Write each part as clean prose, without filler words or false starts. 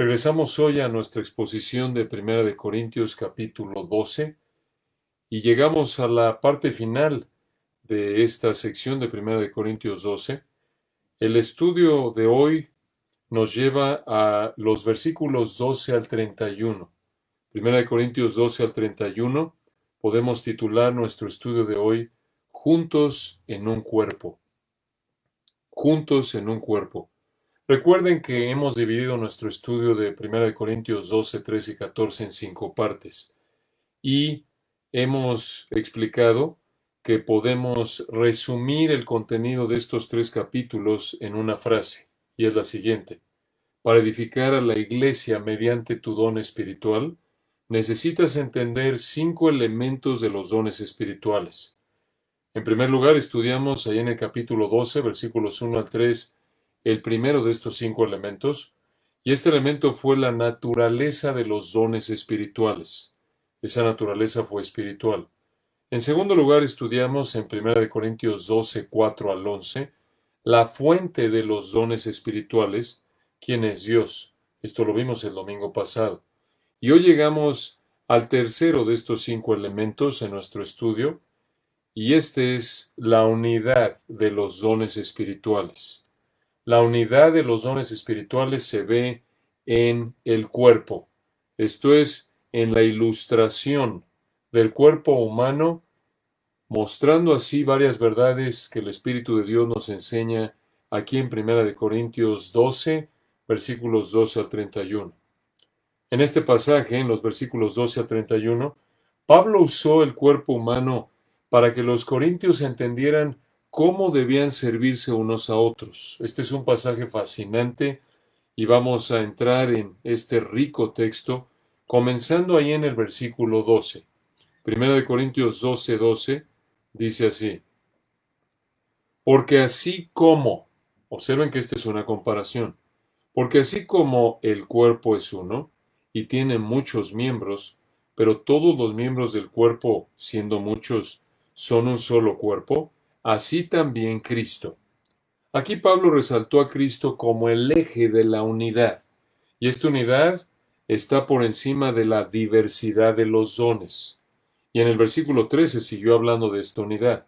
Regresamos hoy a nuestra exposición de Primera de Corintios capítulo 12 y llegamos a la parte final de esta sección de Primera de Corintios 12. El estudio de hoy nos lleva a los versículos 12 al 31. Primera de Corintios 12 al 31, podemos titular nuestro estudio de hoy Juntos en un cuerpo. Juntos en un cuerpo. Recuerden que hemos dividido nuestro estudio de 1 Corintios 12, 13 y 14 en 5 partes. Y hemos explicado que podemos resumir el contenido de estos 3 capítulos en una frase, y es la siguiente. Para edificar a la iglesia mediante tu don espiritual, necesitas entender 5 elementos de los dones espirituales. En primer lugar, estudiamos ahí en el capítulo 12, versículos 1 al 3, el primero de estos 5 elementos, y este elemento fue la naturaleza de los dones espirituales. Esa naturaleza fue espiritual. En segundo lugar, estudiamos en 1 Corintios 12, 4 al 11, la fuente de los dones espirituales, ¿quién es Dios? Esto lo vimos el domingo pasado. Y hoy llegamos al tercero de estos 5 elementos en nuestro estudio, y este es la unidad de los dones espirituales. La unidad de los dones espirituales se ve en el cuerpo, esto es, en la ilustración del cuerpo humano, mostrando así varias verdades que el Espíritu de Dios nos enseña aquí en 1 Corintios 12, versículos 12 al 31. En este pasaje, en los versículos 12 al 31, Pablo usó el cuerpo humano para que los corintios entendieran cómo debían servirse unos a otros. Este es un pasaje fascinante y vamos a entrar en este rico texto, comenzando ahí en el versículo 12. 1 Corintios 12, 12 dice así: Porque así como, observen que esta es una comparación, porque así como el cuerpo es uno y tiene muchos miembros, pero todos los miembros del cuerpo, siendo muchos, son un solo cuerpo, así también Cristo. Aquí Pablo resaltó a Cristo como el eje de la unidad, y esta unidad está por encima de la diversidad de los dones. Y en el versículo 13 siguió hablando de esta unidad.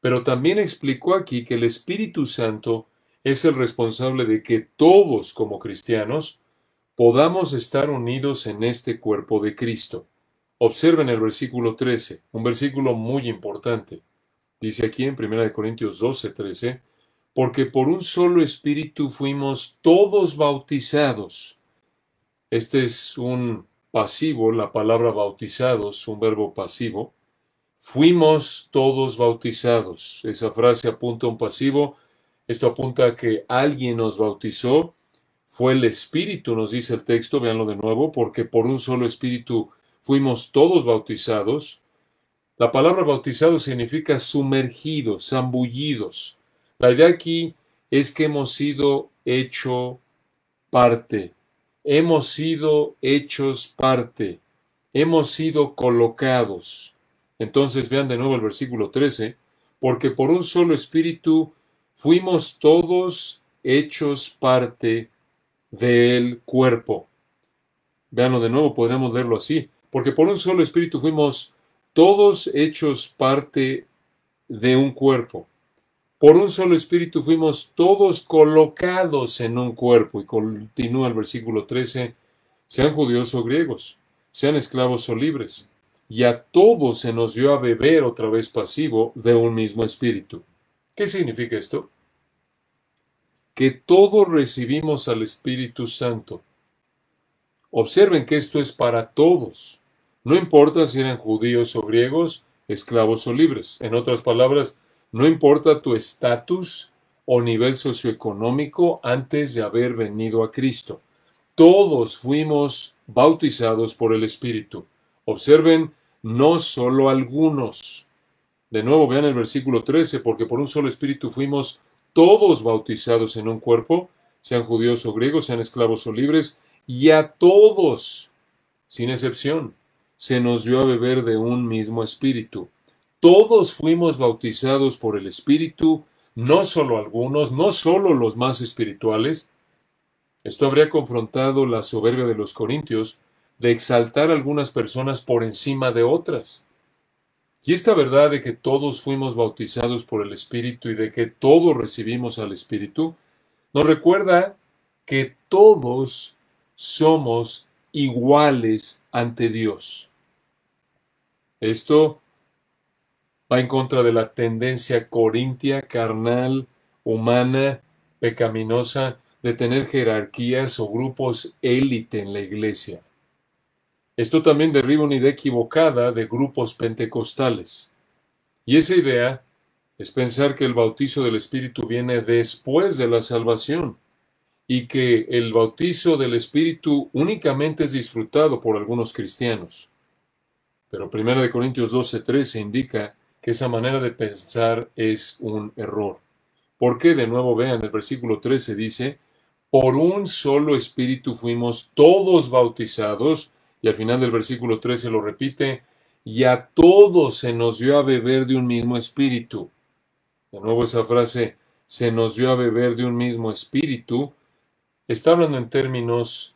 Pero también explicó aquí que el Espíritu Santo es el responsable de que todos como cristianos podamos estar unidos en este cuerpo de Cristo. Observen el versículo 13, un versículo muy importante. Dice aquí en 1 Corintios 12, 13, porque por un solo Espíritu fuimos todos bautizados. Este es un pasivo, la palabra bautizados, un verbo pasivo. Fuimos todos bautizados. Esa frase apunta a un pasivo. Esto apunta a que alguien nos bautizó. Fue el Espíritu, nos dice el texto, véanlo de nuevo, porque por un solo Espíritu fuimos todos bautizados. La palabra bautizado significa sumergidos, zambullidos. La idea aquí es que hemos sido hecho parte. Hemos sido hechos parte. Hemos sido colocados. Entonces vean de nuevo el versículo 13. Porque por un solo Espíritu fuimos todos hechos parte del cuerpo. Veanlo de nuevo, podríamos leerlo así. Porque por un solo Espíritu fuimos todos hechos parte de un cuerpo. Por un solo Espíritu fuimos todos colocados en un cuerpo. Y continúa el versículo 13. Sean judíos o griegos, sean esclavos o libres. Y a todos se nos dio a beber, otra vez pasivo, de un mismo Espíritu. ¿Qué significa esto? Que todos recibimos al Espíritu Santo. Observen que esto es para todos. No importa si eran judíos o griegos, esclavos o libres. En otras palabras, no importa tu estatus o nivel socioeconómico antes de haber venido a Cristo. Todos fuimos bautizados por el Espíritu. Observen, no solo algunos. De nuevo, vean el versículo 13, porque por un solo Espíritu fuimos todos bautizados en un cuerpo, sean judíos o griegos, sean esclavos o libres, y a todos, sin excepción, se nos dio a beber de un mismo Espíritu. Todos fuimos bautizados por el Espíritu, no solo algunos, no solo los más espirituales. Esto habría confrontado la soberbia de los corintios de exaltar a algunas personas por encima de otras. Y esta verdad de que todos fuimos bautizados por el Espíritu y de que todos recibimos al Espíritu, nos recuerda que todos somos iguales ante Dios. Esto va en contra de la tendencia corintia, carnal, humana, pecaminosa, de tener jerarquías o grupos élite en la iglesia. Esto también derriba una idea equivocada de grupos pentecostales. Y esa idea es pensar que el bautizo del Espíritu viene después de la salvación y que el bautizo del Espíritu únicamente es disfrutado por algunos cristianos. Pero 1 Corintios 12:13 indica que esa manera de pensar es un error. Porque, de nuevo, vean, el versículo 13 dice, por un solo Espíritu fuimos todos bautizados, y al final del versículo 13 lo repite, y a todos se nos dio a beber de un mismo Espíritu. De nuevo esa frase, se nos dio a beber de un mismo Espíritu, está hablando en términos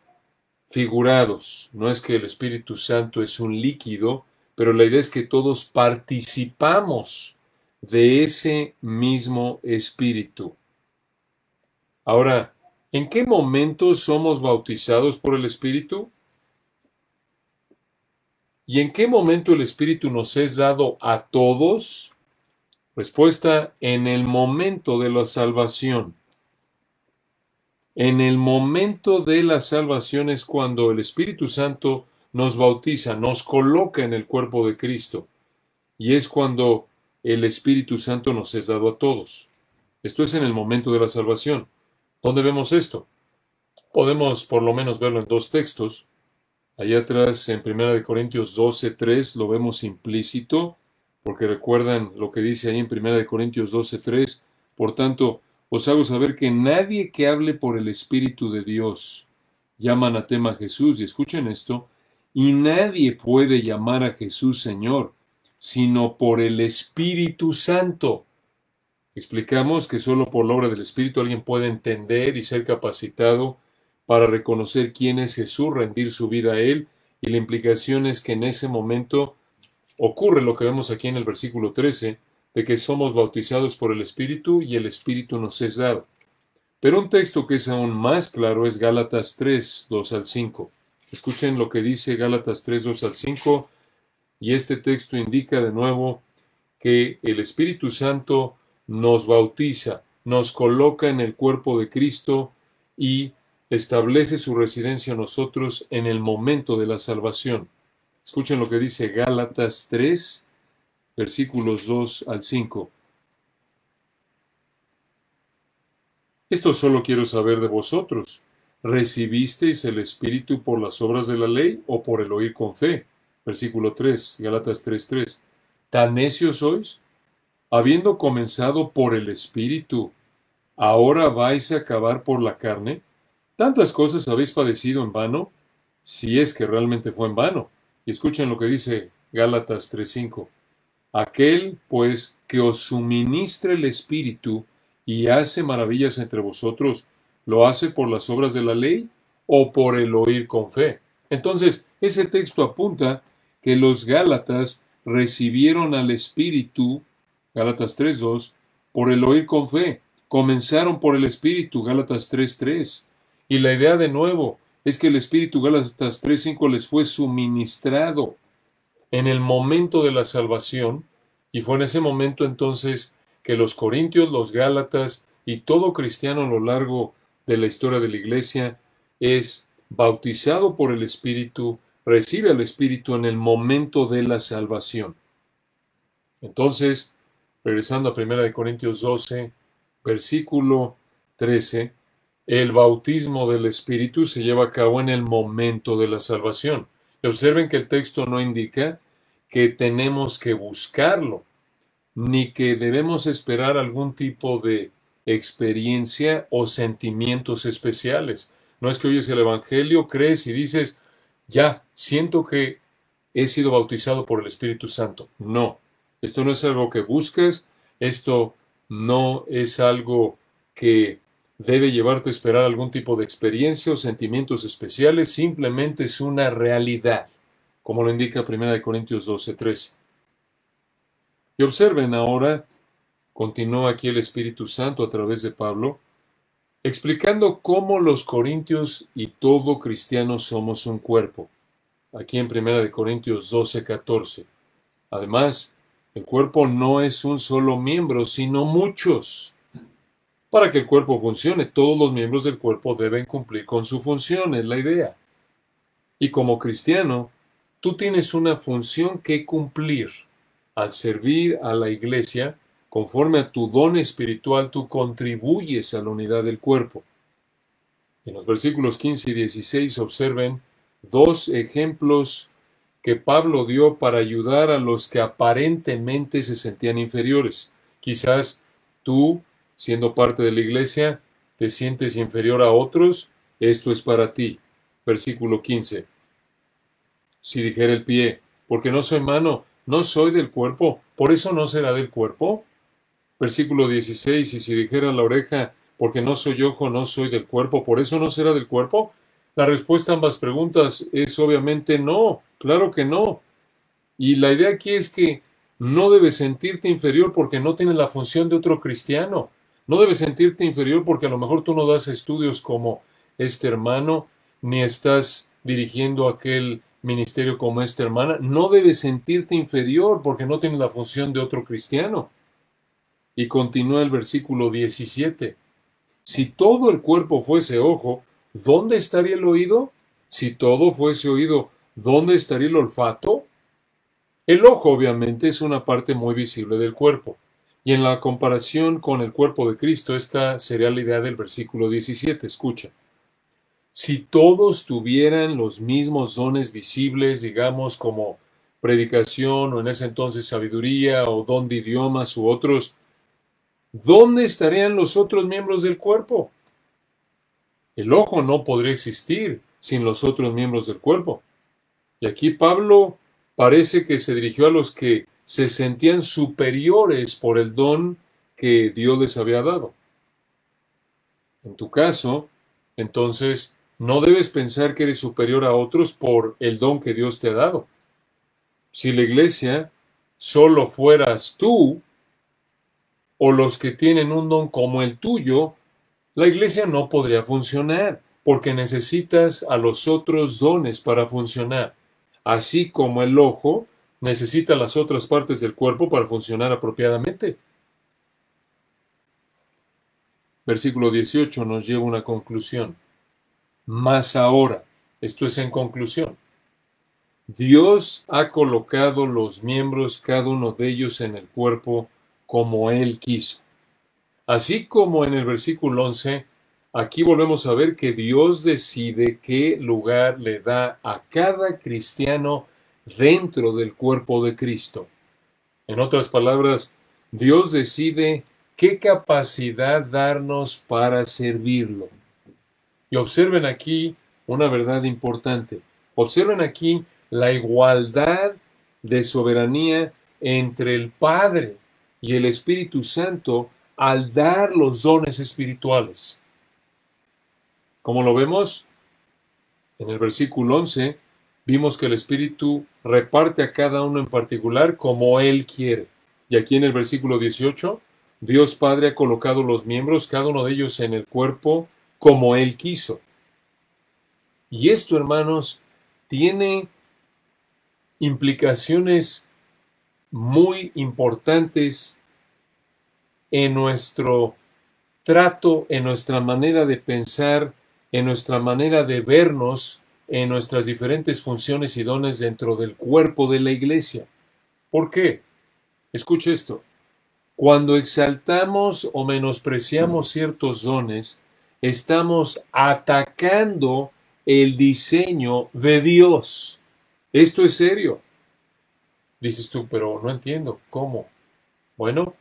figurados. No es que el Espíritu Santo es un líquido, pero la idea es que todos participamos de ese mismo Espíritu. Ahora, ¿en qué momento somos bautizados por el Espíritu? ¿Y en qué momento el Espíritu nos es dado a todos? Respuesta, en el momento de la salvación. En el momento de la salvación es cuando el Espíritu Santo nos bautiza, nos coloca en el cuerpo de Cristo. Y es cuando el Espíritu Santo nos es dado a todos. Esto es en el momento de la salvación. ¿Dónde vemos esto? Podemos por lo menos verlo en dos textos. Allá atrás, en 1 Corintios 12:3, lo vemos implícito, porque recuerdan lo que dice ahí en 1 Corintios 12:3. Por tanto, os hago saber que nadie que hable por el Espíritu de Dios llama anatema a Jesús, y escuchen esto, y nadie puede llamar a Jesús Señor, sino por el Espíritu Santo. Explicamos que solo por la obra del Espíritu alguien puede entender y ser capacitado para reconocer quién es Jesús, rendir su vida a Él, y la implicación es que en ese momento ocurre lo que vemos aquí en el versículo 13, de que somos bautizados por el Espíritu y el Espíritu nos es dado. Pero un texto que es aún más claro es Gálatas 3, 2 al 5. Escuchen lo que dice Gálatas 3, 2 al 5, y este texto indica de nuevo que el Espíritu Santo nos bautiza, nos coloca en el cuerpo de Cristo y establece su residencia en nosotros en el momento de la salvación. Escuchen lo que dice Gálatas 3, versículos 2 al 5. Esto solo quiero saber de vosotros. ¿Recibisteis el Espíritu por las obras de la ley o por el oír con fe? Versículo 3, Gálatas 3:3. ¿Tan necios sois? Habiendo comenzado por el Espíritu, ¿ahora vais a acabar por la carne? ¿Tantas cosas habéis padecido en vano? Si es que realmente fue en vano. Y escuchen lo que dice Gálatas 3:5. Aquel, pues, que os suministra el Espíritu y hace maravillas entre vosotros, ¿lo hace por las obras de la ley o por el oír con fe? Entonces, ese texto apunta que los Gálatas recibieron al Espíritu, Gálatas 3:2, por el oír con fe. Comenzaron por el Espíritu, Gálatas 3:3. Y la idea de nuevo es que el Espíritu, Gálatas 3:5, les fue suministrado en el momento de la salvación, y fue en ese momento entonces que los corintios, los gálatas y todo cristiano a lo largo de la historia de la iglesia es bautizado por el Espíritu, recibe al Espíritu en el momento de la salvación. Entonces, regresando a 1 Corintios 12, versículo 13, el bautismo del Espíritu se lleva a cabo en el momento de la salvación. Y observen que el texto no indica que tenemos que buscarlo, ni que debemos esperar algún tipo de experiencia o sentimientos especiales. No es que oyes el Evangelio, crees y dices, ya, siento que he sido bautizado por el Espíritu Santo. No, esto no es algo que busques, esto no es algo que debe llevarte a esperar algún tipo de experiencia o sentimientos especiales, simplemente es una realidad, como lo indica 1 Corintios 12:13. Y observen ahora, continúa aquí el Espíritu Santo a través de Pablo, explicando cómo los corintios y todo cristiano somos un cuerpo. Aquí en 1 Corintios 12:14. Además, el cuerpo no es un solo miembro, sino muchos. Para que el cuerpo funcione, todos los miembros del cuerpo deben cumplir con su función, es la idea. Y como cristiano, tú tienes una función que cumplir. Al servir a la iglesia, conforme a tu don espiritual, tú contribuyes a la unidad del cuerpo. En los versículos 15 y 16 observen dos ejemplos que Pablo dio para ayudar a los que aparentemente se sentían inferiores. Quizás tú, siendo parte de la iglesia, te sientes inferior a otros. Esto es para ti. Versículo 15. Si dijera el pie, porque no soy mano, no soy del cuerpo, ¿por eso no será del cuerpo? Versículo 16. Y si dijera la oreja, porque no soy ojo, no soy del cuerpo, ¿por eso no será del cuerpo? La respuesta a ambas preguntas es obviamente no, claro que no. Y la idea aquí es que no debes sentirte inferior porque no tienes la función de otro cristiano. No debes sentirte inferior porque a lo mejor tú no das estudios como este hermano, ni estás dirigiendo aquel ministerio como esta hermana. No debes sentirte inferior porque no tienes la función de otro cristiano. Y continúa el versículo 17. Si todo el cuerpo fuese ojo, ¿dónde estaría el oído? Si todo fuese oído, ¿dónde estaría el olfato? El ojo, obviamente, es una parte muy visible del cuerpo. Y en la comparación con el cuerpo de Cristo, esta sería la idea del versículo 17. Escucha. Si todos tuvieran los mismos dones visibles, digamos, como predicación o en ese entonces sabiduría o don de idiomas u otros, ¿dónde estarían los otros miembros del cuerpo? El ojo no podría existir sin los otros miembros del cuerpo. Y aquí Pablo parece que se dirigió a los que se sentían superiores por el don que Dios les había dado. En tu caso, entonces, no debes pensar que eres superior a otros por el don que Dios te ha dado. Si la iglesia solo fueras tú o los que tienen un don como el tuyo, la iglesia no podría funcionar, porque necesitas a los otros dones para funcionar, así como el ojo necesita las otras partes del cuerpo para funcionar apropiadamente. Versículo 18 nos lleva a una conclusión. Mas ahora, esto es en conclusión, Dios ha colocado los miembros, cada uno de ellos, en el cuerpo como Él quiso. Así como en el versículo 11, aquí volvemos a ver que Dios decide qué lugar le da a cada cristiano dentro del cuerpo de Cristo. En otras palabras, Dios decide qué capacidad darnos para servirlo. Y observen aquí una verdad importante. Observen aquí la igualdad de soberanía entre el Padre y el Espíritu Santo al dar los dones espirituales. Como lo vemos en el versículo 11, vimos que el Espíritu reparte a cada uno en particular como Él quiere. Y aquí en el versículo 18, Dios Padre ha colocado los miembros, cada uno de ellos en el cuerpo, como Él quiso. Y esto, hermanos, tiene implicaciones muy importantes en nuestro trato, en nuestra manera de pensar, en nuestra manera de vernos, en nuestras diferentes funciones y dones dentro del cuerpo de la iglesia. ¿Por qué? Escuche esto. Cuando exaltamos o menospreciamos ciertos dones, estamos atacando el diseño de Dios. Esto es serio. Dices tú, pero no entiendo. ¿Cómo? Bueno,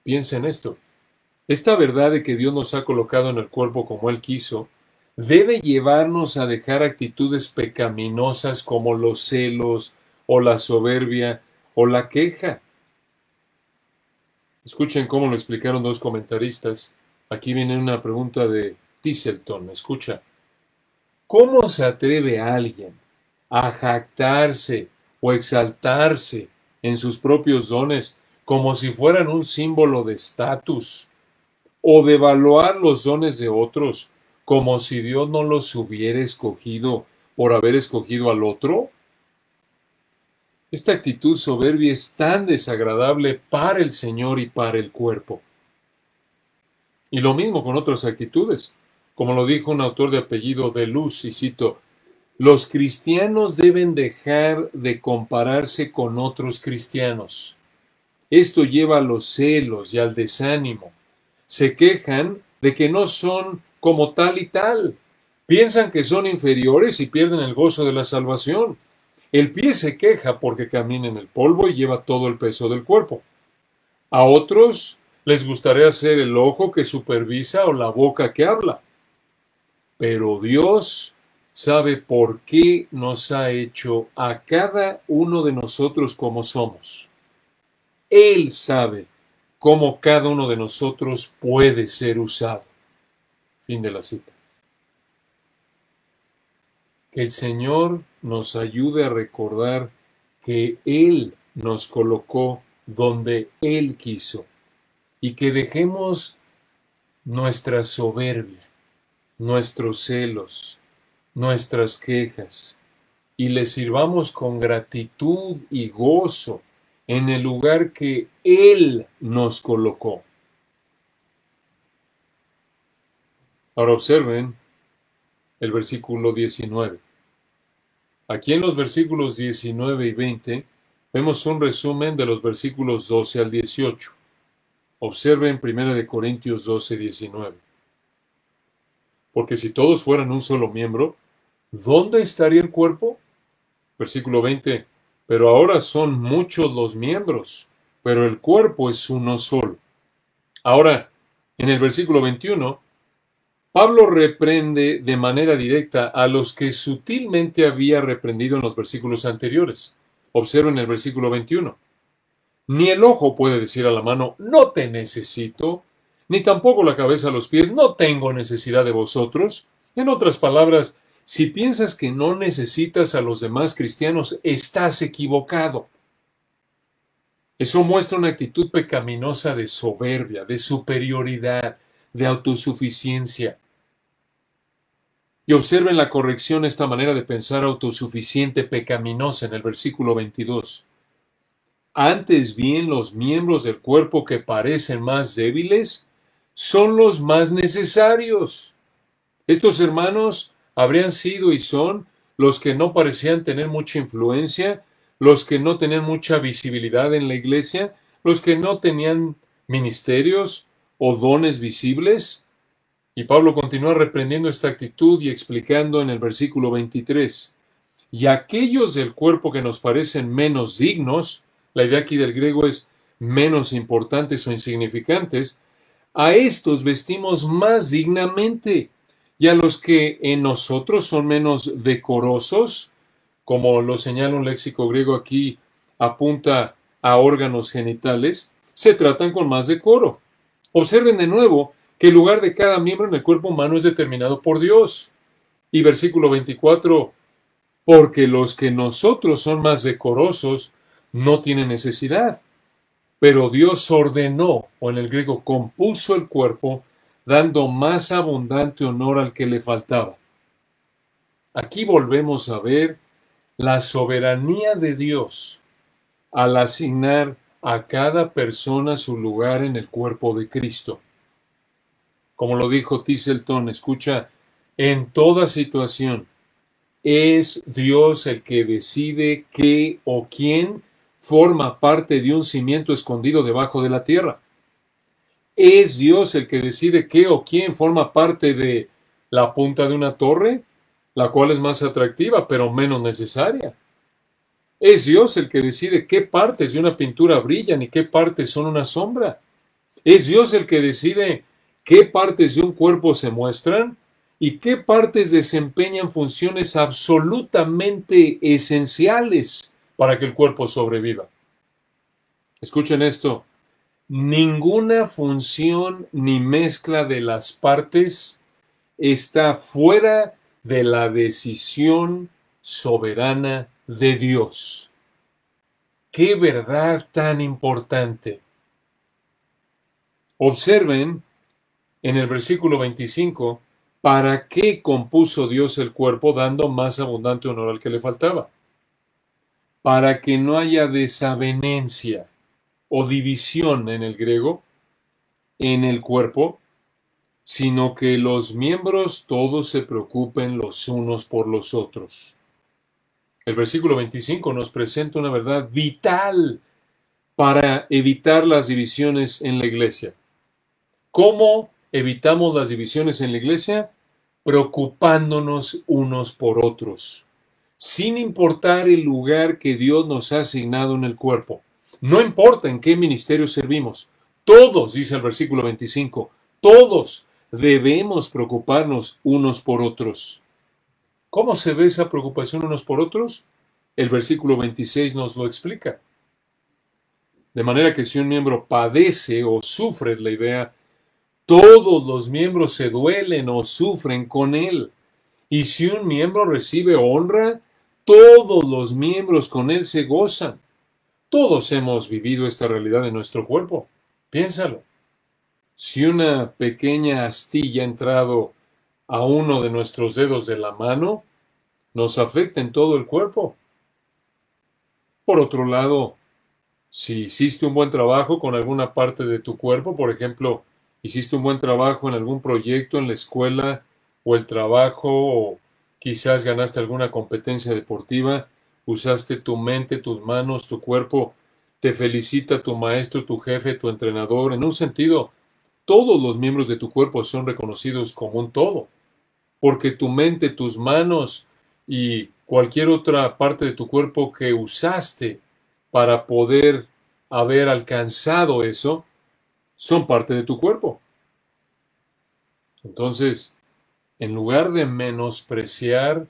piensa en esto. Esta verdad de que Dios nos ha colocado en el cuerpo como Él quiso, debe llevarnos a dejar actitudes pecaminosas como los celos, o la soberbia, o la queja. Escuchen cómo lo explicaron dos comentaristas. Aquí viene una pregunta de Tisselton. Escucha. ¿Cómo se atreve alguien a jactarse o exaltarse en sus propios dones como si fueran un símbolo de estatus, o devaluar los dones de otros como si Dios no los hubiera escogido por haber escogido al otro? Esta actitud soberbia es tan desagradable para el Señor y para el cuerpo. Y lo mismo con otras actitudes. Como lo dijo un autor de apellido de Luz, y cito, los cristianos deben dejar de compararse con otros cristianos. Esto lleva a los celos y al desánimo. Se quejan de que no son como tal y tal. Piensan que son inferiores y pierden el gozo de la salvación. El pie se queja porque camina en el polvo y lleva todo el peso del cuerpo. A otros les gustaría ser el ojo que supervisa o la boca que habla. Pero Dios sabe por qué nos ha hecho a cada uno de nosotros como somos. Él sabe cómo cada uno de nosotros puede ser usado. Fin de la cita. Que el Señor nos ayude a recordar que Él nos colocó donde Él quiso y que dejemos nuestra soberbia, nuestros celos, nuestras quejas y le sirvamos con gratitud y gozo en el lugar que Él nos colocó. Ahora observen el versículo 19. Aquí en los versículos 19 y 20 vemos un resumen de los versículos 12 al 18. Observen 1 Corintios 12, 19. Porque si todos fueran un solo miembro, ¿dónde estaría el cuerpo? Versículo 20. Pero ahora son muchos los miembros, pero el cuerpo es uno solo. Ahora, en el versículo 21, Pablo reprende de manera directa a los que sutilmente había reprendido en los versículos anteriores. Observen el versículo 21. Ni el ojo puede decir a la mano, no te necesito, ni tampoco la cabeza a los pies, no tengo necesidad de vosotros. En otras palabras, si piensas que no necesitas a los demás cristianos, estás equivocado. Eso muestra una actitud pecaminosa de soberbia, de superioridad, de autosuficiencia. Y observen la corrección, esta manera de pensar autosuficiente, pecaminosa en el versículo 22. Antes bien, los miembros del cuerpo que parecen más débiles son los más necesarios. Estos hermanos habrían sido y son los que no parecían tener mucha influencia, los que no tenían mucha visibilidad en la iglesia, los que no tenían ministerios o dones visibles. Y Pablo continúa reprendiendo esta actitud y explicando en el versículo 23. Y aquellos del cuerpo que nos parecen menos dignos, la idea aquí del griego es menos importantes o insignificantes, a estos vestimos más dignamente, y a los que en nosotros son menos decorosos, como lo señala un léxico griego aquí, apunta a órganos genitales, se tratan con más decoro. Observen de nuevo que el lugar de cada miembro en el cuerpo humano es determinado por Dios. Y versículo 24, porque los que nosotros son más decorosos no tienen necesidad, pero Dios ordenó, o en el griego compuso el cuerpo, dando más abundante honor al que le faltaba. Aquí volvemos a ver la soberanía de Dios al asignar a cada persona su lugar en el cuerpo de Cristo. Como lo dijo Tisselton, escucha, en toda situación es Dios el que decide qué o quién forma parte de un cimiento escondido debajo de la tierra. ¿Es Dios el que decide qué o quién forma parte de la punta de una torre, la cual es más atractiva pero menos necesaria? ¿Es Dios el que decide qué partes de una pintura brillan y qué partes son una sombra? ¿Es Dios el que decide qué partes de un cuerpo se muestran y qué partes desempeñan funciones absolutamente esenciales para que el cuerpo sobreviva? Escuchen esto. Ninguna función ni mezcla de las partes está fuera de la decisión soberana de Dios. ¡Qué verdad tan importante! Observen en el versículo 25, ¿para qué compuso Dios el cuerpo dando más abundante honor al que le faltaba? Para que no haya desavenencia o división en el griego en el cuerpo, sino que los miembros todos se preocupen los unos por los otros. El versículo 25 nos presenta una verdad vital para evitar las divisiones en la iglesia. ¿Cómo evitamos las divisiones en la iglesia? Preocupándonos unos por otros, sin importar el lugar que Dios nos ha asignado en el cuerpo. No importa en qué ministerio servimos. Todos, dice el versículo 25, todos debemos preocuparnos unos por otros. ¿Cómo se ve esa preocupación unos por otros? El versículo 26 nos lo explica. De manera que si un miembro padece o sufre, la idea, todos los miembros se duelen o sufren con él. Y si un miembro recibe honra, todos los miembros con él se gozan. Todos hemos vivido esta realidad en nuestro cuerpo. Piénsalo. Si una pequeña astilla ha entrado a uno de nuestros dedos de la mano, nos afecta en todo el cuerpo. Por otro lado, si hiciste un buen trabajo con alguna parte de tu cuerpo, por ejemplo, hiciste un buen trabajo en algún proyecto en la escuela o el trabajo, o quizás ganaste alguna competencia deportiva, usaste tu mente, tus manos, tu cuerpo, te felicita tu maestro, tu jefe, tu entrenador. En un sentido, todos los miembros de tu cuerpo son reconocidos como un todo, porque tu mente, tus manos y cualquier otra parte de tu cuerpo que usaste para poder haber alcanzado eso, son parte de tu cuerpo. Entonces, en lugar de menospreciar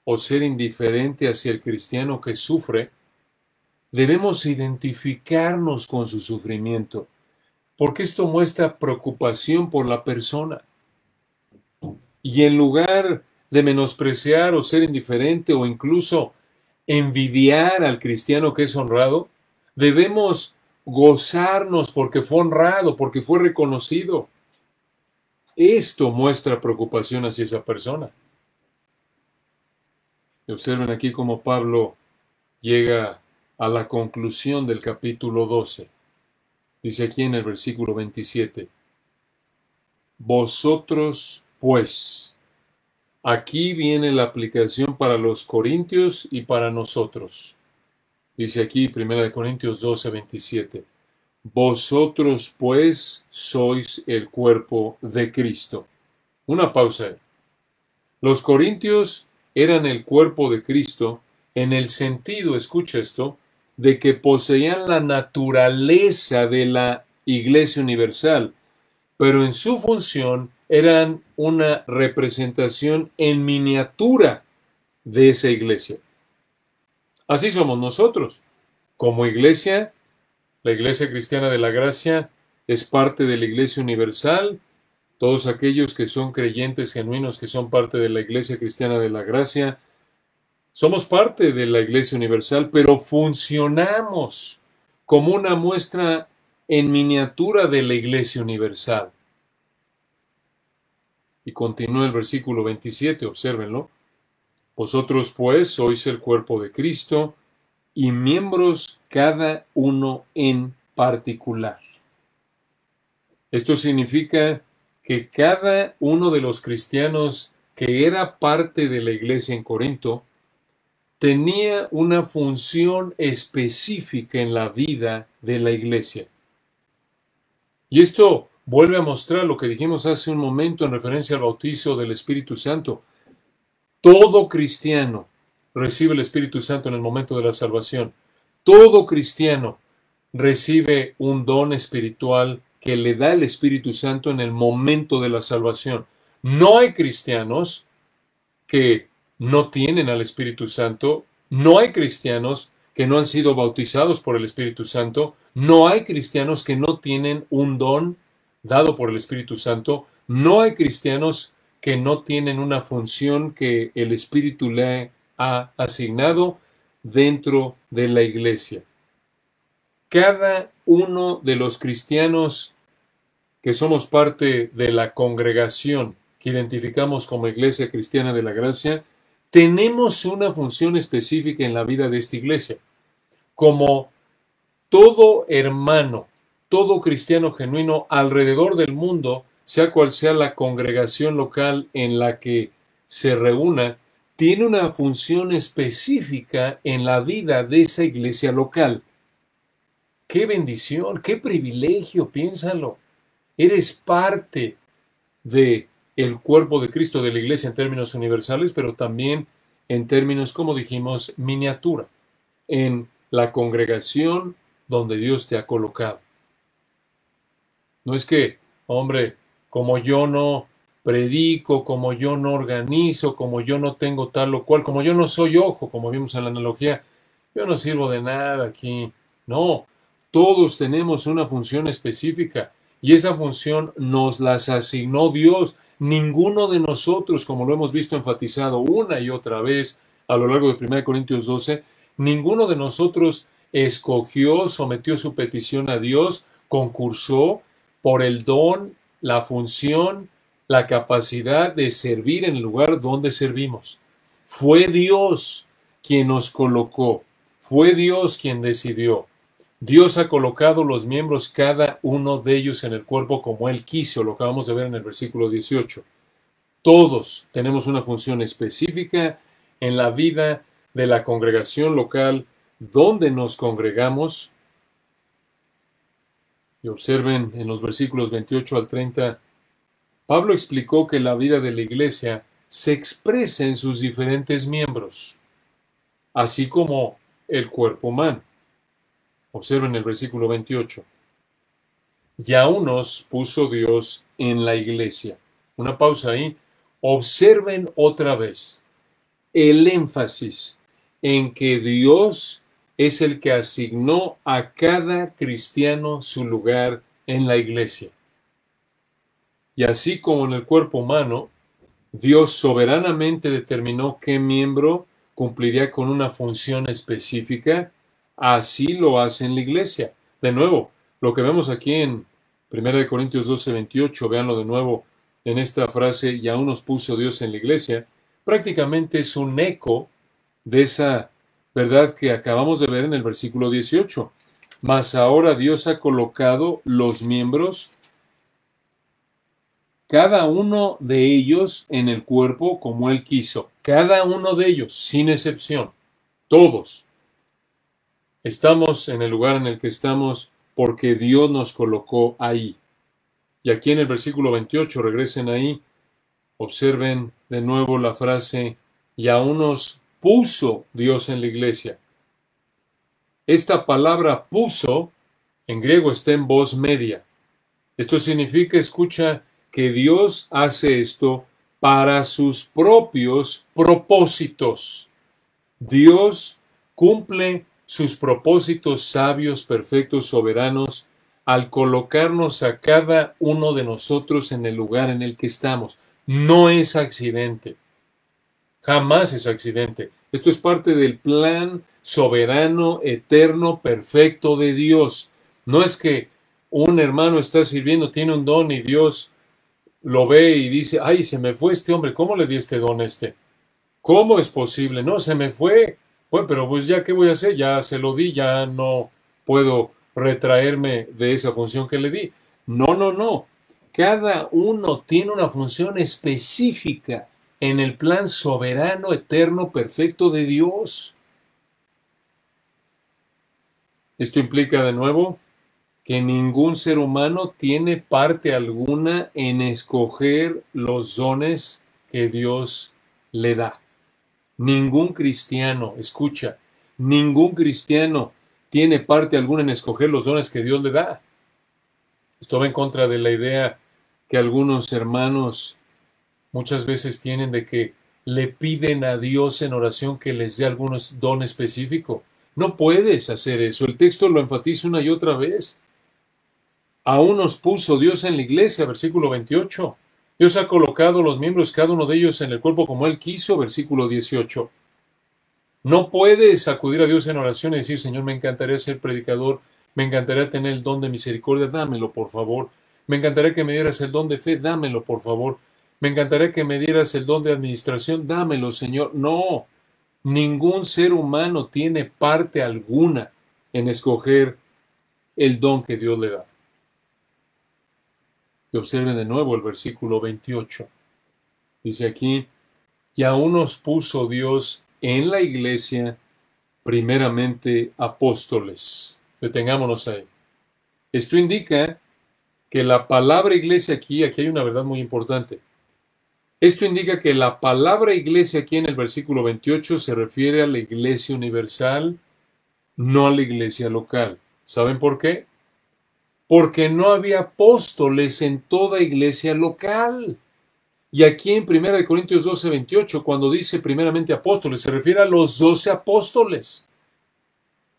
o ser indiferente hacia el cristiano que sufre, debemos identificarnos con su sufrimiento, porque esto muestra preocupación por la persona. Y en lugar de menospreciar o ser indiferente o incluso envidiar al cristiano que es honrado, debemos gozarnos porque fue honrado, porque fue reconocido. Esto muestra preocupación hacia esa persona. Y observen aquí cómo Pablo llega a la conclusión del capítulo 12. Dice aquí en el versículo 27, vosotros pues. Aquí viene la aplicación para los corintios y para nosotros. Dice aquí 1 Corintios 12, 27. Vosotros pues sois el cuerpo de Cristo. Una pausa. Los corintios eran el cuerpo de Cristo en el sentido, escucha esto, de que poseían la naturaleza de la Iglesia Universal, pero en su función eran una representación en miniatura de esa iglesia. Así somos nosotros. Como iglesia, la Iglesia Cristiana de la Gracia es parte de la Iglesia Universal. Todos aquellos que son creyentes genuinos, que son parte de la Iglesia Cristiana de la Gracia, somos parte de la Iglesia Universal, pero funcionamos como una muestra en miniatura de la Iglesia Universal. Y continúa el versículo 27, obsérvenlo. Vosotros pues sois el cuerpo de Cristo y miembros cada uno en particular. Esto significa que cada uno de los cristianos que era parte de la iglesia en Corinto tenía una función específica en la vida de la iglesia. Y esto vuelve a mostrar lo que dijimos hace un momento en referencia al bautizo del Espíritu Santo. Todo cristiano recibe el Espíritu Santo en el momento de la salvación. Todo cristiano recibe un don espiritual que le da el Espíritu Santo en el momento de la salvación. No hay cristianos que no tienen al Espíritu Santo. No hay cristianos que no han sido bautizados por el Espíritu Santo. No hay cristianos que no tienen un don dado por el Espíritu Santo. No hay cristianos que no tienen una función que el Espíritu le ha asignado dentro de la iglesia. Cada uno de los cristianos que somos parte de la congregación que identificamos como Iglesia Cristiana de la Gracia, tenemos una función específica en la vida de esta iglesia. Como todo hermano, todo cristiano genuino alrededor del mundo, sea cual sea la congregación local en la que se reúna, tiene una función específica en la vida de esa iglesia local. ¡Qué bendición! ¡Qué privilegio! Piénsalo. Eres parte de el cuerpo de Cristo, de la iglesia en términos universales, pero también en términos, como dijimos, miniatura, en la congregación donde Dios te ha colocado. No es que, hombre, como yo no predico, como yo no organizo, como yo no tengo tal o cual, como yo no soy ojo, como vimos en la analogía, yo no sirvo de nada aquí. No, todos tenemos una función específica y esa función nos las asignó Dios. Ninguno de nosotros, como lo hemos visto enfatizado una y otra vez a lo largo de 1 Corintios 12, ninguno de nosotros escogió, sometió su petición a Dios, concursó por el don, la función, la capacidad de servir en el lugar donde servimos. Fue Dios quien nos colocó, fue Dios quien decidió. Dios ha colocado los miembros, cada uno de ellos, en el cuerpo como Él quiso, lo acabamos de ver en el versículo 18. Todos tenemos una función específica en la vida de la congregación local donde nos congregamos. Y observen en los versículos 28 al 30, Pablo explicó que la vida de la iglesia se expresa en sus diferentes miembros, así como el cuerpo humano. Observen el versículo 28. Y a unos puso Dios en la iglesia. Una pausa ahí. Observen otra vez el énfasis en que Dios es el que asignó a cada cristiano su lugar en la iglesia. Y así como en el cuerpo humano, Dios soberanamente determinó qué miembro cumpliría con una función específica, así lo hace en la iglesia. De nuevo, lo que vemos aquí en 1 Corintios 12, 28, véanlo de nuevo en esta frase, y aún nos puso Dios en la iglesia, prácticamente es un eco de esa verdad que acabamos de ver en el versículo 18. Mas ahora Dios ha colocado los miembros, cada uno de ellos en el cuerpo como Él quiso. Cada uno de ellos, sin excepción. Todos. Estamos en el lugar en el que estamos porque Dios nos colocó ahí. Y aquí en el versículo 28, regresen ahí, observen de nuevo la frase, y aún nos puso Dios en la iglesia. Esta palabra puso, en griego está en voz media. Esto significa, escucha, que Dios hace esto para sus propios propósitos. Dios cumple sus propósitos sabios, perfectos, soberanos, al colocarnos a cada uno de nosotros en el lugar en el que estamos. No es accidente. Jamás es accidente. Esto es parte del plan soberano, eterno, perfecto de Dios. No es que un hermano está sirviendo, tiene un don y Dios lo ve y dice, ay, se me fue este hombre, ¿cómo le di este don a este? ¿Cómo es posible? No, se me fue. Bueno, pero pues ya, ¿qué voy a hacer? Ya se lo di, ya no puedo retraerme de esa función que le di. No, no, no. Cada uno tiene una función específica en el plan soberano, eterno, perfecto de Dios. Esto implica, de nuevo, que ningún ser humano tiene parte alguna en escoger los dones que Dios le da. Ningún cristiano, escucha, ningún cristiano tiene parte alguna en escoger los dones que Dios le da. Esto va en contra de la idea que algunos hermanos muchas veces tienen de que le piden a Dios en oración que les dé algún don específico. No puedes hacer eso. El texto lo enfatiza una y otra vez. Aún nos puso Dios en la iglesia, versículo 28. Dios ha colocado los miembros, cada uno de ellos, en el cuerpo como Él quiso, versículo 18. No puedes acudir a Dios en oración y decir, Señor, me encantaría ser predicador, me encantaría tener el don de misericordia, dámelo, por favor. Me encantaría que me dieras el don de fe, dámelo, por favor. Me encantaría que me dieras el don de administración, dámelo, Señor. No, ningún ser humano tiene parte alguna en escoger el don que Dios le da. Y observen de nuevo el versículo 28. Dice aquí, y aún nos puso Dios en la iglesia primeramente apóstoles. Detengámonos ahí. Esto indica que la palabra iglesia aquí hay una verdad muy importante. Esto indica que la palabra iglesia aquí en el versículo 28 se refiere a la iglesia universal, no a la iglesia local. ¿Saben por qué? Porque no había apóstoles en toda iglesia local. Y aquí en 1 Corintios 12, 28, cuando dice primeramente apóstoles, se refiere a los 12 apóstoles.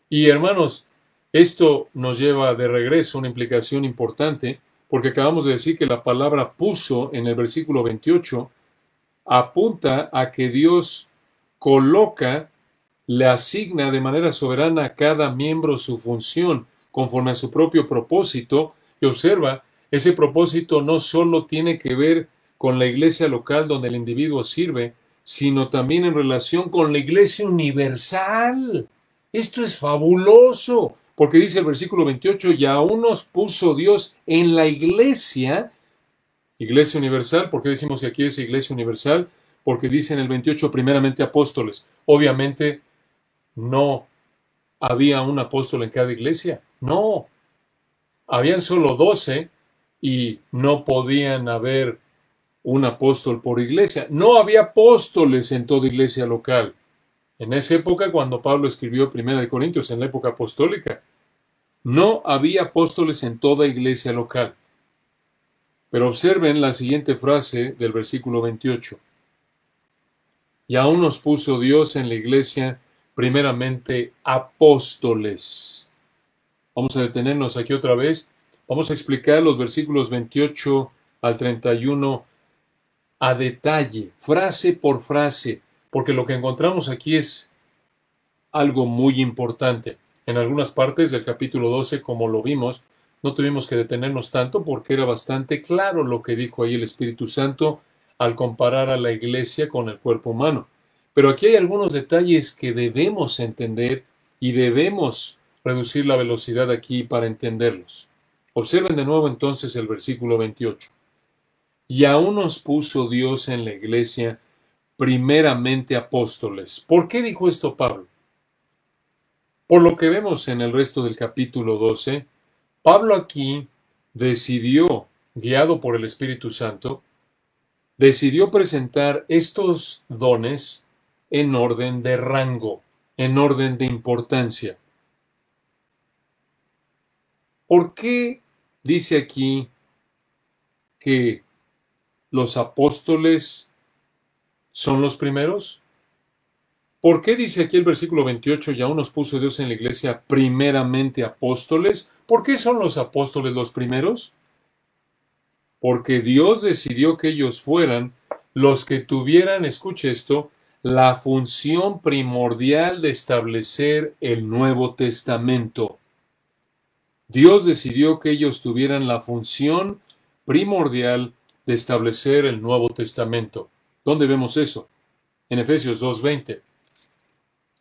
Y hermanos, esto nos lleva de regreso a una implicación importante, porque acabamos de decir que la palabra puso en el versículo 28 apunta a que Dios coloca, le asigna de manera soberana a cada miembro su función conforme a su propio propósito. Y observa, ese propósito no solo tiene que ver con la iglesia local donde el individuo sirve, sino también en relación con la iglesia universal. Esto es fabuloso, porque dice el versículo 28, y aún nos puso Dios en la iglesia universal. ¿Por qué decimos que aquí es iglesia universal? Porque dice en el 28 primeramente apóstoles. Obviamente no había un apóstol en cada iglesia. No. Habían solo 12 y no podían haber un apóstol por iglesia. No había apóstoles en toda iglesia local. En esa época, cuando Pablo escribió 1 Corintios, en la época apostólica, no había apóstoles en toda iglesia local. Pero observen la siguiente frase del versículo 28. Y aún nos puso Dios en la iglesia primeramente apóstoles. Vamos a detenernos aquí otra vez. Vamos a explicar los versículos 28 al 31 a detalle, frase por frase, porque lo que encontramos aquí es algo muy importante. En algunas partes del capítulo 12, como lo vimos, no tuvimos que detenernos tanto porque era bastante claro lo que dijo ahí el Espíritu Santo al comparar a la iglesia con el cuerpo humano. Pero aquí hay algunos detalles que debemos entender y debemos reducir la velocidad aquí para entenderlos. Observen de nuevo entonces el versículo 28. Y aún nos puso Dios en la iglesia primeramente apóstoles. ¿Por qué dijo esto Pablo? Por lo que vemos en el resto del capítulo 12, Pablo aquí decidió, guiado por el Espíritu Santo, decidió presentar estos dones en orden de rango, en orden de importancia. ¿Por qué dice aquí que los apóstoles son los primeros? ¿Por qué dice aquí el versículo 28, y aún nos puso Dios en la iglesia primeramente apóstoles? ¿Por qué son los apóstoles los primeros? Porque Dios decidió que ellos fueran los que tuvieran, escuche esto, la función primordial de establecer el Nuevo Testamento. Dios decidió que ellos tuvieran la función primordial de establecer el Nuevo Testamento. ¿Dónde vemos eso? En Efesios 2:20.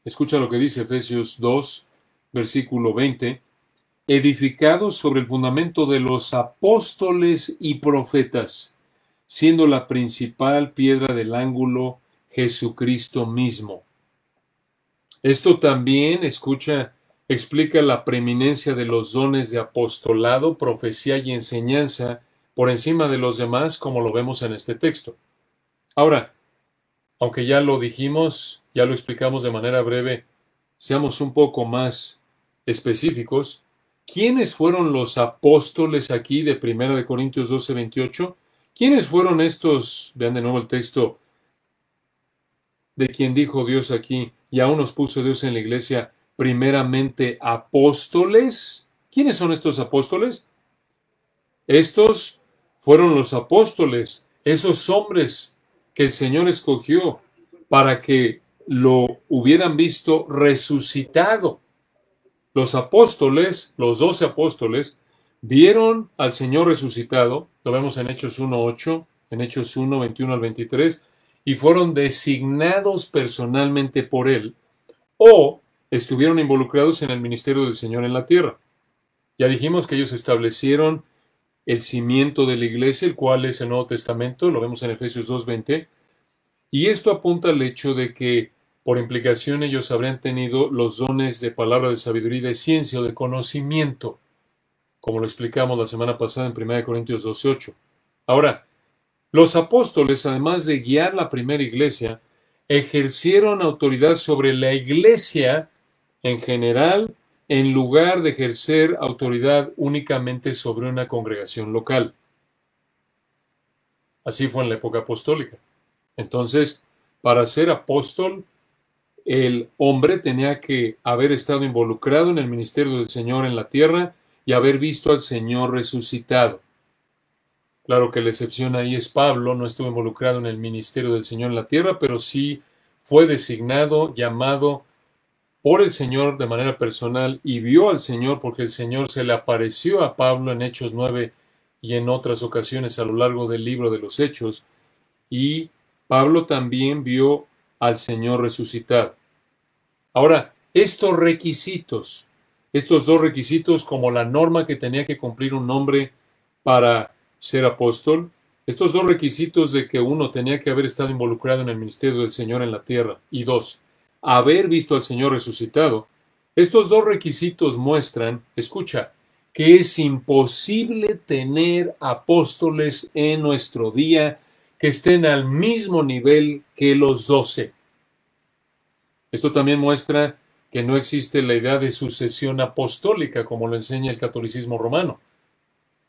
Escucha lo que dice Efesios 2, versículo 20. Edificados sobre el fundamento de los apóstoles y profetas, siendo la principal piedra del ángulo Jesucristo mismo. Esto también, escucha, explica la preeminencia de los dones de apostolado, profecía y enseñanza por encima de los demás, como lo vemos en este texto. Ahora, aunque ya lo dijimos, ya lo explicamos de manera breve, seamos un poco más específicos. ¿Quiénes fueron los apóstoles aquí de 1 Corintios 12, 28? ¿Quiénes fueron estos? Vean de nuevo el texto de quien dijo Dios aquí, y aún nos puso Dios en la iglesia primeramente apóstoles. ¿Quiénes son estos apóstoles? Estos fueron los apóstoles, esos hombres que el Señor escogió para que lo hubieran visto resucitado. Los apóstoles, los 12 apóstoles, vieron al Señor resucitado, lo vemos en Hechos 1:8, en Hechos 1:21 al 23, y fueron designados personalmente por Él, o estuvieron involucrados en el ministerio del Señor en la tierra. Ya dijimos que ellos establecieron el cimiento de la iglesia, el cual es el Nuevo Testamento, lo vemos en Efesios 2:20, y esto apunta al hecho de que, por implicación, ellos habrían tenido los dones de palabra, de sabiduría, de ciencia o de conocimiento, como lo explicamos la semana pasada en 1 Corintios 12:8. Ahora, los apóstoles, además de guiar la primera iglesia, ejercieron autoridad sobre la iglesia en general, en lugar de ejercer autoridad únicamente sobre una congregación local. Así fue en la época apostólica. Entonces, para ser apóstol, el hombre tenía que haber estado involucrado en el ministerio del Señor en la tierra y haber visto al Señor resucitado. Claro que la excepción ahí es Pablo, no estuvo involucrado en el ministerio del Señor en la tierra, pero sí fue designado, llamado por el Señor de manera personal y vio al Señor porque el Señor se le apareció a Pablo en Hechos 9 y en otras ocasiones a lo largo del libro de los Hechos, y Pablo también vio al Señor resucitado. Ahora, estos requisitos, estos dos requisitos como la norma que tenía que cumplir un hombre para ser apóstol, estos dos requisitos de que uno tenía que haber estado involucrado en el ministerio del Señor en la tierra y dos, haber visto al Señor resucitado, estos dos requisitos muestran, escucha, que es imposible tener apóstoles en nuestro día que estén al mismo nivel que los 12. Esto también muestra que no existe la idea de sucesión apostólica, como lo enseña el catolicismo romano,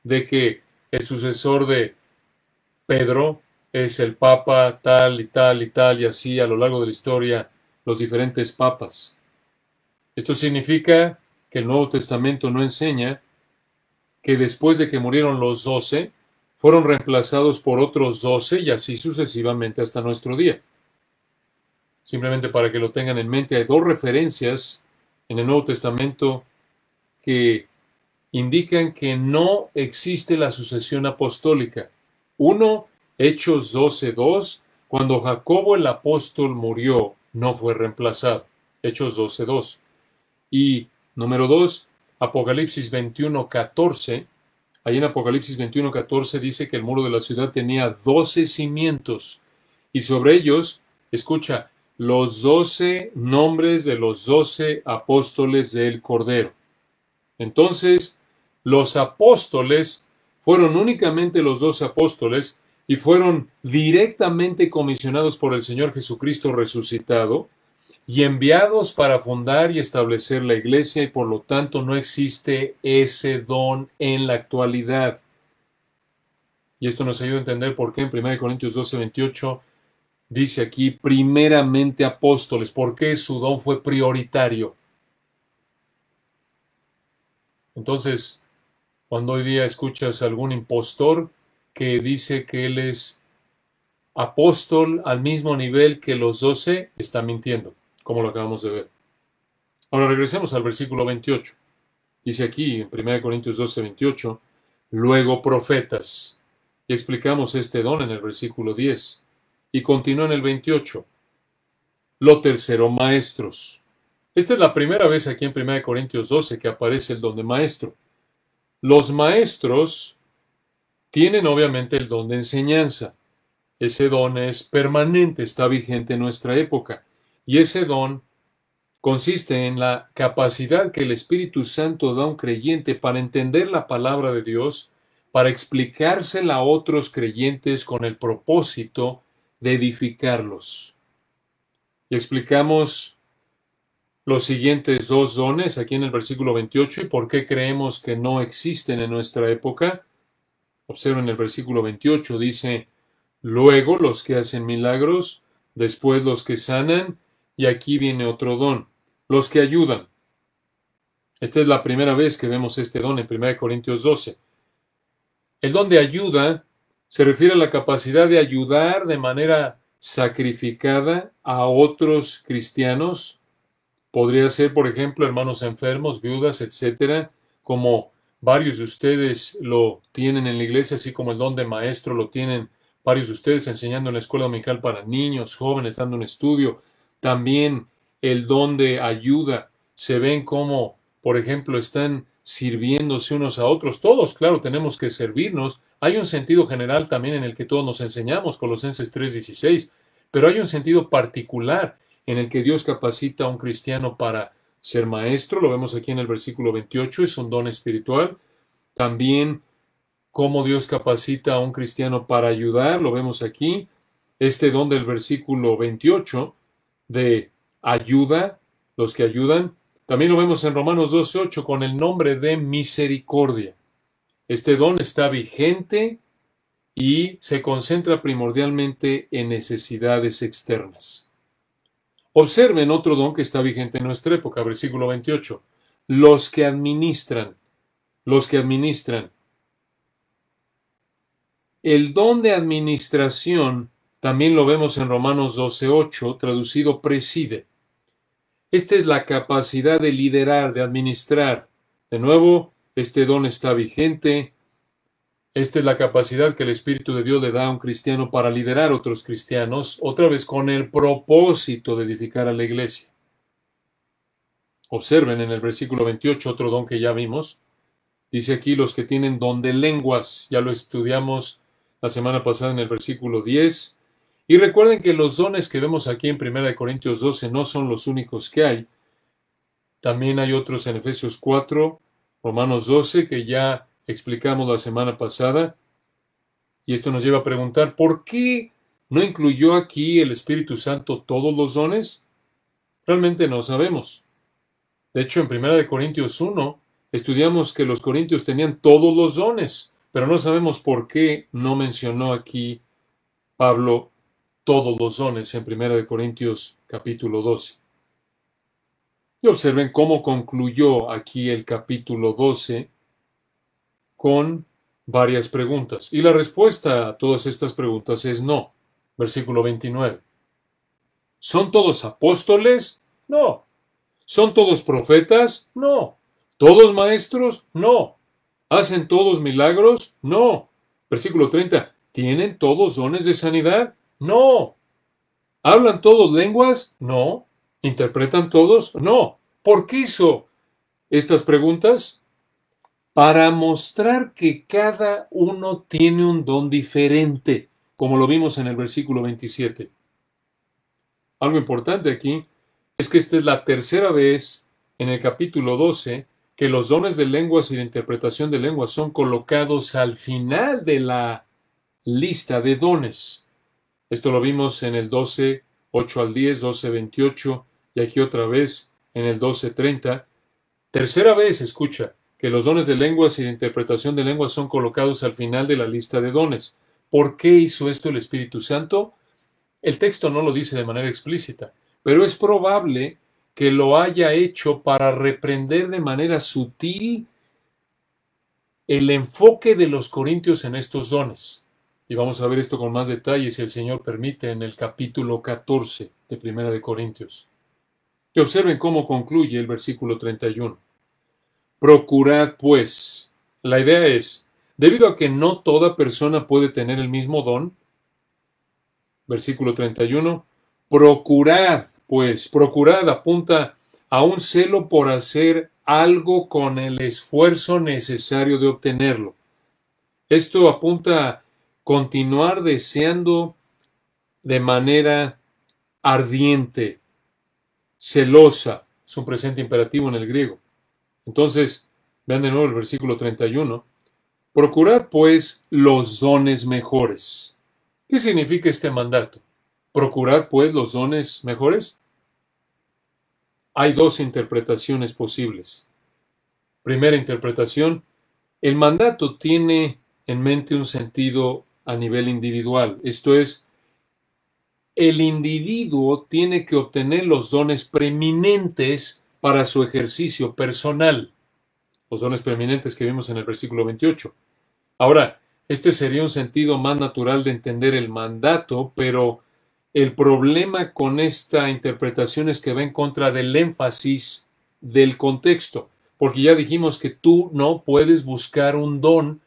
de que el sucesor de Pedro es el papa tal y tal y tal, y así a lo largo de la historia los diferentes papas. Esto significa que el Nuevo Testamento no enseña que después de que murieron los 12, fueron reemplazados por otros 12 y así sucesivamente hasta nuestro día. Simplemente para que lo tengan en mente, hay dos referencias en el Nuevo Testamento que indican que no existe la sucesión apostólica. Uno, Hechos 12:2, cuando Jacobo el apóstol murió, no fue reemplazado. Hechos 12:2. Y número 2, Apocalipsis 21:14. Ahí en Apocalipsis 21:14 dice que el muro de la ciudad tenía 12 cimientos y sobre ellos, escucha, los 12 nombres de los 12 apóstoles del Cordero. Entonces, los apóstoles fueron únicamente los 12 apóstoles y fueron directamente comisionados por el Señor Jesucristo resucitado y enviados para fundar y establecer la iglesia, y por lo tanto no existe ese don en la actualidad. Y esto nos ayuda a entender por qué en 1 Corintios 12:28 dice aquí primeramente apóstoles, porque su don fue prioritario. Entonces, cuando hoy día escuchas a algún impostor que dice que él es apóstol al mismo nivel que los 12, está mintiendo, como lo acabamos de ver. Ahora regresemos al versículo 28. Dice aquí en 1 Corintios 12:28, luego profetas. Y explicamos este don en el versículo 10. Y continúa en el 28. Lo tercero, maestros. Esta es la primera vez aquí en 1 Corintios 12 que aparece el don de maestro. Los maestros tienen obviamente el don de enseñanza. Ese don es permanente, está vigente en nuestra época. Y ese don consiste en la capacidad que el Espíritu Santo da a un creyente para entender la palabra de Dios, para explicársela a otros creyentes con el propósito de edificarlos. Y explicamos los siguientes dos dones aquí en el versículo 28 y por qué creemos que no existen en nuestra época. Observen el versículo 28, dice, luego los que hacen milagros, después los que sanan, y aquí viene otro don, los que ayudan. Esta es la primera vez que vemos este don en 1 Corintios 12. El don de ayuda se refiere a la capacidad de ayudar de manera sacrificada a otros cristianos. Podría ser, por ejemplo, hermanos enfermos, viudas, etcétera, como varios de ustedes lo tienen en la iglesia, así como el don de maestro lo tienen varios de ustedes enseñando en la escuela dominical para niños, jóvenes, dando un estudio. También el don de ayuda se ven como, por ejemplo, están sirviéndose unos a otros. Todos, claro, tenemos que servirnos. Hay un sentido general también en el que todos nos enseñamos, Colosenses 3:16, pero hay un sentido particular en el que Dios capacita a un cristiano para ser maestro. Lo vemos aquí en el versículo 28, es un don espiritual. También cómo Dios capacita a un cristiano para ayudar, lo vemos aquí. Este don del versículo 28 de ayuda, los que ayudan, también lo vemos en Romanos 12:8 con el nombre de misericordia. Este don está vigente y se concentra primordialmente en necesidades externas. Observen otro don que está vigente en nuestra época, versículo 28. Los que administran. El don de administración también lo vemos en Romanos 12:8, traducido preside. Esta es la capacidad de liderar, de administrar. De nuevo, este don está vigente. Esta es la capacidad que el Espíritu de Dios le da a un cristiano para liderar a otros cristianos, otra vez con el propósito de edificar a la iglesia. Observen en el versículo 28 otro don que ya vimos. Dice aquí los que tienen don de lenguas. Ya lo estudiamos la semana pasada en el versículo 10. Y recuerden que los dones que vemos aquí en 1 Corintios 12 no son los únicos que hay. También hay otros en Efesios 4, Romanos 12, que ya explicamos la semana pasada. Y esto nos lleva a preguntar, ¿por qué no incluyó aquí el Espíritu Santo todos los dones? Realmente no sabemos. De hecho, en 1 Corintios 1, estudiamos que los corintios tenían todos los dones, pero no sabemos por qué no mencionó aquí Pablo todos los dones en 1 Corintios capítulo 12. Y observen cómo concluyó aquí el capítulo 12 con varias preguntas. Y la respuesta a todas estas preguntas es no. Versículo 29. ¿Son todos apóstoles? No. ¿Son todos profetas? No. ¿Todos maestros? No. ¿Hacen todos milagros? No. Versículo 30. ¿Tienen todos dones de sanidad? No. ¿Hablan todos lenguas? No. ¿Interpretan todos? No. ¿Por qué hizo estas preguntas? Para mostrar que cada uno tiene un don diferente, como lo vimos en el versículo 27. Algo importante aquí es que esta es la tercera vez en el capítulo 12 que los dones de lenguas y de interpretación de lenguas son colocados al final de la lista de dones. Esto lo vimos en el 12, 8 al 10, 12, 28 y aquí otra vez en el 12, 30. Tercera vez, escucha, que los dones de lenguas y de interpretación de lenguas son colocados al final de la lista de dones. ¿Por qué hizo esto el Espíritu Santo? El texto no lo dice de manera explícita, pero es probable que lo haya hecho para reprender de manera sutil el enfoque de los corintios en estos dones. Y vamos a ver esto con más detalle, si el Señor permite, en el capítulo 14 de 1 Corintios. Y observen cómo concluye el versículo 31. Procurad, pues. La idea es, debido a que no toda persona puede tener el mismo don, versículo 31, procurad, pues, procurad apunta a un celo por hacer algo con el esfuerzo necesario de obtenerlo. Esto apunta a continuar deseando de manera ardiente, celosa. Es un presente imperativo en el griego. Entonces, vean de nuevo el versículo 31. Procurad, pues, los dones mejores. ¿Qué significa este mandato? Procurad, pues, los dones mejores. Hay dos interpretaciones posibles. Primera interpretación, el mandato tiene en mente un sentido a nivel individual. Esto es, el individuo tiene que obtener los dones preeminentes para su ejercicio personal. Los dones preeminentes que vimos en el versículo 28. Ahora, este sería un sentido más natural de entender el mandato, pero el problema con esta interpretación es que va en contra del énfasis del contexto, porque ya dijimos que tú no puedes buscar un don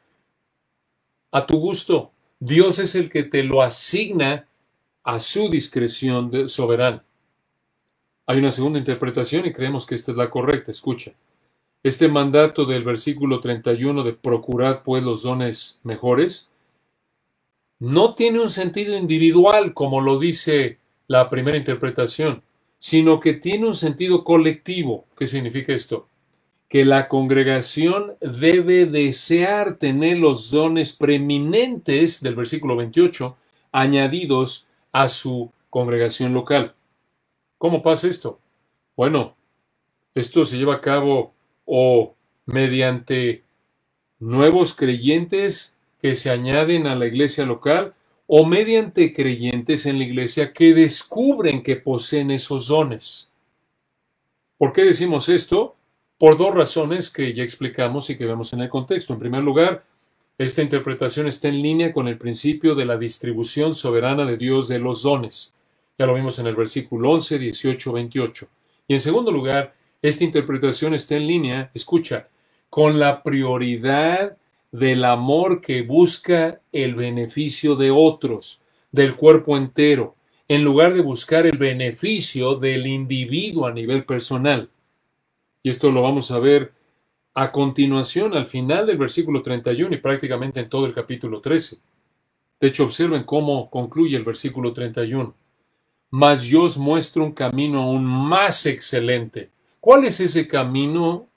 a tu gusto. Dios es el que te lo asigna a su discreción soberana. Hay una segunda interpretación y creemos que esta es la correcta. Escucha. Este mandato del versículo 31 de procurad pues los dones mejores no tiene un sentido individual como lo dice la primera interpretación, sino que tiene un sentido colectivo. ¿Qué significa esto? Que la congregación debe desear tener los dones preeminentes del versículo 28 añadidos a su congregación local. ¿Cómo pasa esto? Bueno, esto se lleva a cabo o mediante nuevos creyentes que se añaden a la iglesia local o mediante creyentes en la iglesia que descubren que poseen esos dones. ¿Por qué decimos esto? Por dos razones que ya explicamos y que vemos en el contexto. En primer lugar, esta interpretación está en línea con el principio de la distribución soberana de Dios de los dones. Ya lo vimos en el versículo 11, 18, 28. Y en segundo lugar, esta interpretación está en línea, escucha, con la prioridad del amor que busca el beneficio de otros, del cuerpo entero, en lugar de buscar el beneficio del individuo a nivel personal. Y esto lo vamos a ver a continuación, al final del versículo 31 y prácticamente en todo el capítulo 13. De hecho, observen cómo concluye el versículo 31. Mas yo os muestro un camino aún más excelente. ¿Cuál es ese camino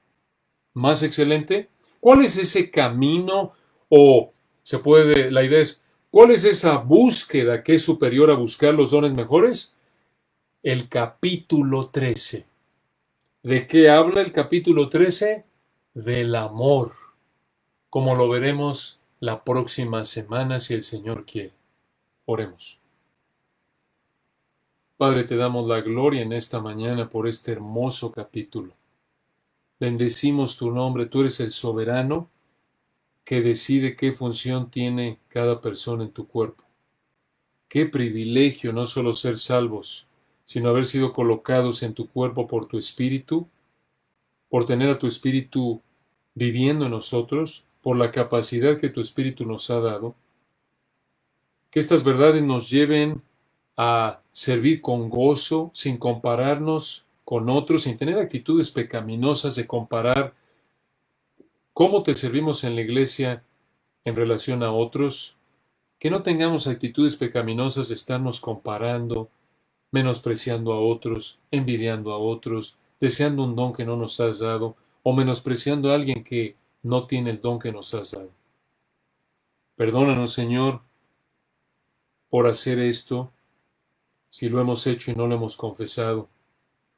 más excelente? ¿Cuál es ese camino? La idea es, ¿cuál es esa búsqueda que es superior a buscar los dones mejores? El capítulo 13. ¿De qué habla el capítulo 13? Del amor, como lo veremos la próxima semana si el Señor quiere. Oremos. Padre, te damos la gloria en esta mañana por este hermoso capítulo. Bendecimos tu nombre, tú eres el soberano que decide qué función tiene cada persona en tu cuerpo. Qué privilegio no solo ser salvos, sino haber sido colocados en tu cuerpo por tu Espíritu, por tener a tu Espíritu viviendo en nosotros, por la capacidad que tu Espíritu nos ha dado. Que estas verdades nos lleven a servir con gozo, sin compararnos con otros, sin tener actitudes pecaminosas de comparar cómo te servimos en la iglesia en relación a otros, que no tengamos actitudes pecaminosas de estarnos comparando, menospreciando a otros, envidiando a otros, deseando un don que no nos has dado, o menospreciando a alguien que no tiene el don que nos has dado. Perdónanos, Señor, por hacer esto, si lo hemos hecho y no lo hemos confesado.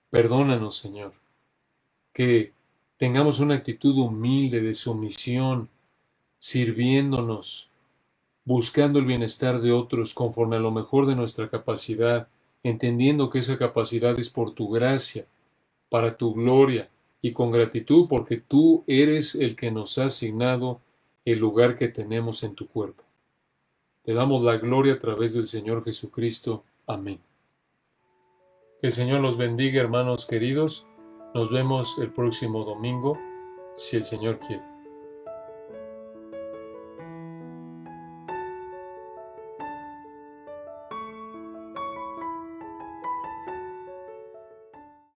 Perdónanos, Señor, que tengamos una actitud humilde de sumisión, sirviéndonos, buscando el bienestar de otros conforme a lo mejor de nuestra capacidad, entendiendo que esa capacidad es por tu gracia, para tu gloria, y con gratitud porque tú eres el que nos ha asignado el lugar que tenemos en tu cuerpo. Te damos la gloria a través del Señor Jesucristo. Amén. Que el Señor los bendiga, hermanos queridos. Nos vemos el próximo domingo, si el Señor quiere.